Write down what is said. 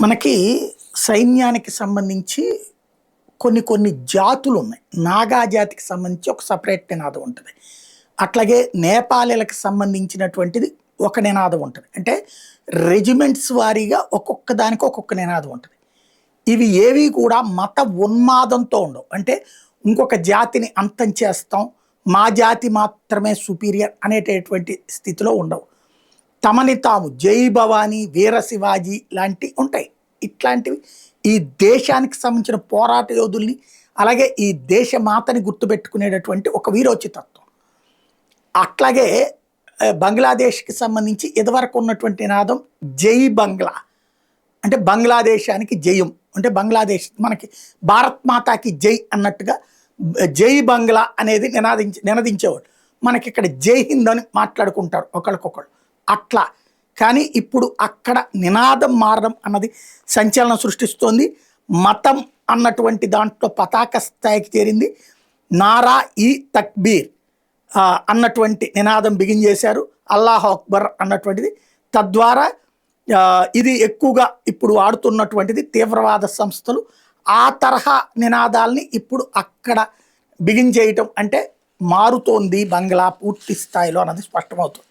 మనకి సైన్యానికి సంబంధించి కొన్ని కొన్ని జాతులు ఉన్నాయి. నాగా జాతికి సంబంధించి ఒక సపరేట్ నినాదం ఉంటుంది. అట్లాగే నేపాలీలకు సంబంధించినటువంటిది ఒక నినాదం ఉంటుంది. అంటే రెజిమెంట్స్ వారీగా ఒక్కొక్క దానికి ఒక్కొక్క నినాదం ఉంటుంది. ఇవి ఏవి కూడా మత ఉన్మాదంతో ఉండవు. అంటే ఇంకొక జాతిని అంతం చేస్తాం, మా జాతి మాత్రమే సుపీరియర్ అనేటటువంటి స్థితిలో ఉండవు. తమని తాము జై భవానీ, వీర శివాజీ లాంటివి ఉంటాయి. ఇట్లాంటివి ఈ దేశానికి సంబంధించిన పోరాట యోధుల్ని, అలాగే ఈ దేశ మాతని గుర్తుపెట్టుకునేటటువంటి ఒక వీరోచితత్వం. అట్లాగే బంగ్లాదేశ్కి సంబంధించి ఇదివరకు ఉన్నటువంటి నినాదం జై బంగ్లా, అంటే బంగ్లాదేశానికి జయం, అంటే బంగ్లాదేశ్ మనకి భారత్ మాతాకి జై అన్నట్టుగా జై బంగ్లా అనేది నినదించేవాడు. మనకి ఇక్కడ జై హింద్ అని మాట్లాడుకుంటారు ఒకళ్ళకొకళ్ళు అట్లా. కానీ ఇప్పుడు అక్కడ నినాదం మారడం అన్నది సంచలనం సృష్టిస్తోంది. మతం అన్నటువంటి దాంట్లో పతాక స్థాయికి చేరింది. నారా ఈ తక్బీర్ అన్నటువంటి నినాదం బిగించేశారు, అల్లాహ్ అక్బర్ అన్నటువంటిది. తద్వారా ఇది ఎక్కువగా ఇప్పుడు ఆడుతున్నటువంటిది తీవ్రవాద సంస్థలు. ఆ తరహా నినాదాల్ని ఇప్పుడు అక్కడ బిగించేయటం అంటే మారుతోంది బంగ్లా పూర్తి స్థాయిలో అన్నది స్పష్టమవుతుంది.